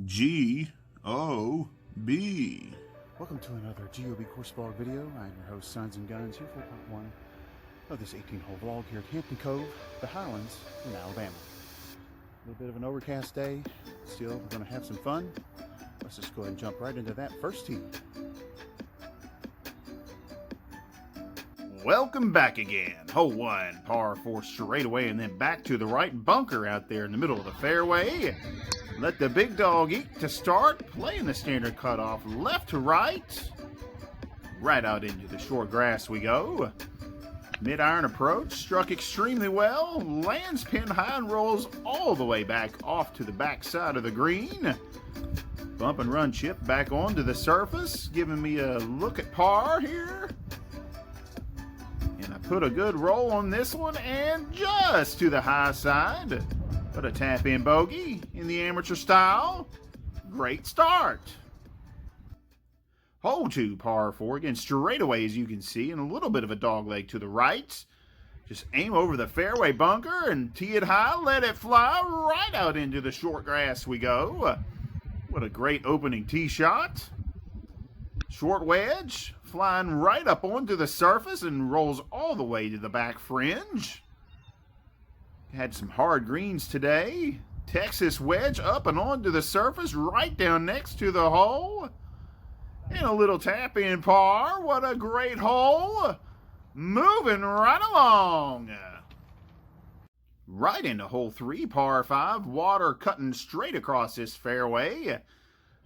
G-O-B. Welcome to another GOB course vlog video. I'm your host, Sons and Guns, here for part one of this 18-hole vlog here at Hampton Cove, the Highlands in Alabama. A little bit of an overcast day. Still, we're going to have some fun. Let's just go ahead and jump right into that first tee. Welcome back again. Hole 1, par 4 straightaway, and then back to the right bunker out there in the middle of the fairway. Let the big dog eat to start, playing the standard cutoff left to right. Right out into the short grass we go. Mid-iron approach, struck extremely well, lands pinned high and rolls all the way back off to the back side of the green. Bump and run chip back onto the surface, giving me a look at par here. And I put a good roll on this one and just to the high side. But a tap-in bogey in the amateur style. Great start. Hole 2, par 4, again straightaway as you can see, and a little bit of a dogleg to the right. Just aim over the fairway bunker and tee it high, let it fly right out into the short grass we go. What a great opening tee shot. Short wedge, flying right up onto the surface and rolls all the way to the back fringe. Had some hard greens today. Texas wedge up and onto the surface, right down next to the hole. And a little tap in par. What a great hole. Moving right along. Right into hole 3, par 5. Water cutting straight across this fairway.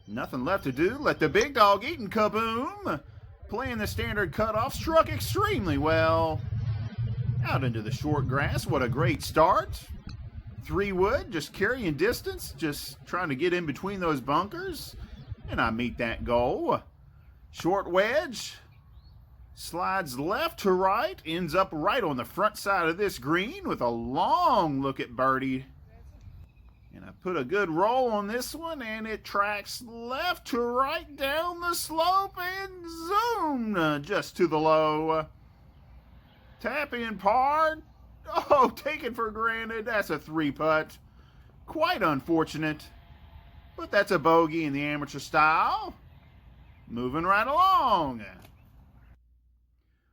Nothing left to do. Let the big dog eat and kaboom. Playing the standard cutoff, struck extremely well. Out into the short grass. What a great start. 3-wood, just carrying distance, just trying to get in between those bunkers. And I meet that goal. Short wedge. Slides left to right. Ends up right on the front side of this green with a long look at birdie. And I put a good roll on this one, and it tracks left to right down the slope and zoom just to the low. Tap in par. Oh, taken for granted. That's a 3-putt. Quite unfortunate. But that's a bogey in the amateur style. Moving right along.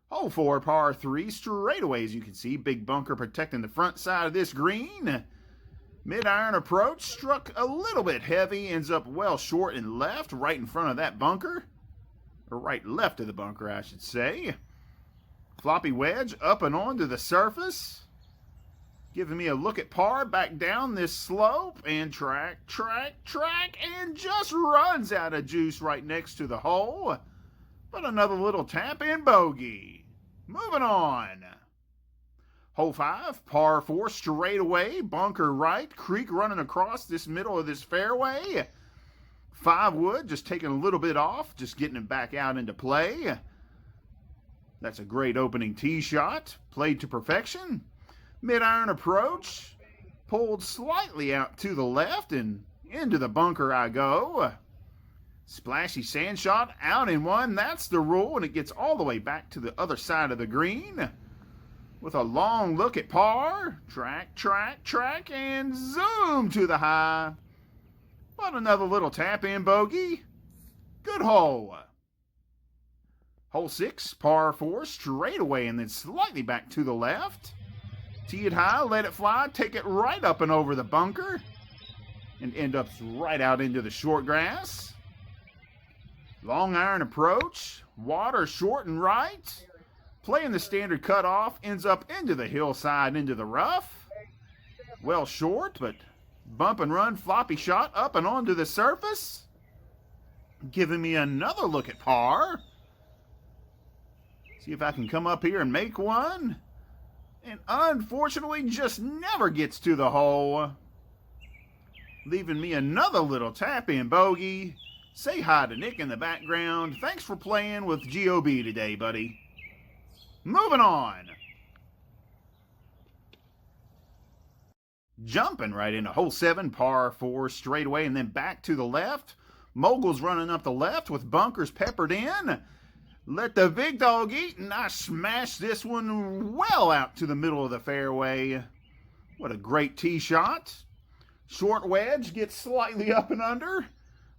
Hole 4, par 3, straightaway as you can see. Big bunker protecting the front side of this green. Mid-iron approach, struck a little bit heavy. Ends up well short and left, right in front of that bunker. Or right left of the bunker, I should say. Floppy wedge up and onto the surface. Giving me a look at par back down this slope. And track, and just runs out of juice right next to the hole. But another little tap-in bogey. Moving on. Hole 5, par 4, straightaway. Bunker right, creek running across this middle of this fairway. 5-wood, just taking a little bit off. Just getting it back out into play. That's a great opening tee shot, played to perfection. Mid-iron approach, pulled slightly out to the left, and into the bunker I go. Splashy sand shot, out in one, that's the rule, and it gets all the way back to the other side of the green. With a long look at par, track, and zoom to the high. But another little tap-in bogey. Good hole. Hole 6, par 4, straightaway and then slightly back to the left. Tee it high, let it fly, take it right up and over the bunker. And end up right out into the short grass. Long iron approach, water short and right. Playing the standard cutoff, ends up into the hillside, into the rough. Well short, but bump and run, floppy shot up and onto the surface. Giving me another look at par. See if I can come up here and make one. And unfortunately just never gets to the hole. Leaving me another little tap-in bogey. Say hi to Nick in the background. Thanks for playing with GOB today, buddy. Moving on. Jumping right into hole 7, par 4, straightaway, and then back to the left. Mogul's running up the left with bunkers peppered in. Let the big dog eat, and I smashed this one well out to the middle of the fairway. What a great tee shot. Short wedge gets slightly up and under,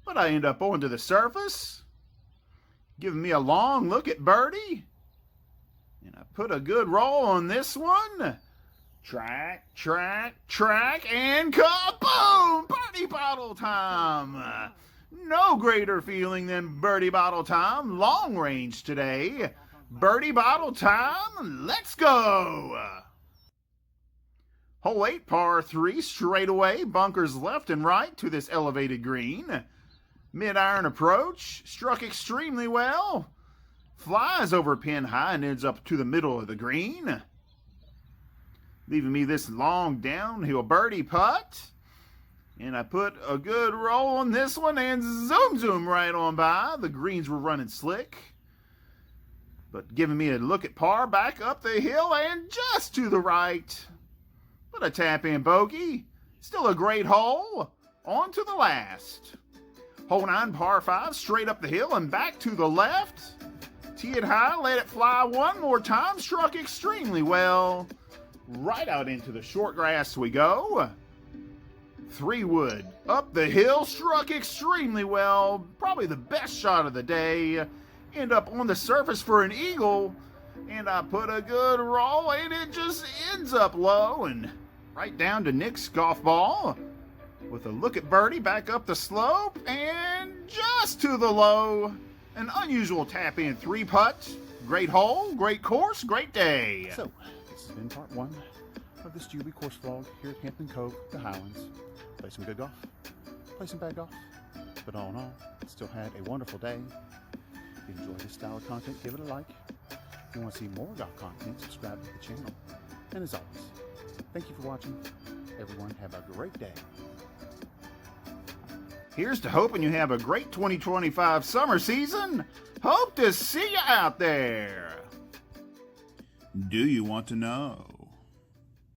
but I end up onto the surface. Giving me a long look at birdie. And I put a good roll on this one. Track, and kaboom! Birdie bottle time! No greater feeling than birdie bottle time. Long range today. Birdie bottle time, let's go! Hole 8, par 3, straightaway, bunkers left and right to this elevated green. Mid-iron approach, struck extremely well. Flies over pin high and ends up to the middle of the green. Leaving me this long downhill birdie putt. And I put a good roll on this one and zoom right on by. The greens were running slick. But giving me a look at par back up the hill and just to the right. But a tap-in bogey. Still a great hole. On to the last. Hole 9, par 5, straight up the hill and back to the left. Tee it high, let it fly one more time. Struck extremely well. Right out into the short grass we go. 3-wood up the hill, struck extremely well. Probably the best shot of the day. End up on the surface for an eagle. And I put a good roll and it just ends up low and right down to Nick's golf ball. With a look at birdie back up the slope and just to the low. An unusual tap-in 3-putt. Great hole, great course, great day. So, this has been part 1 of this GOB course vlog here at Hampton Cove, the Highlands. Play some good golf, play some bad golf, but all in all, still had a wonderful day. If you enjoy this style of content, give it a like. If you want to see more golf content, subscribe to the channel. And as always, thank you for watching. Everyone have a great day. Here's to hoping you have a great 2025 summer season. Hope to see you out there. Do you want to know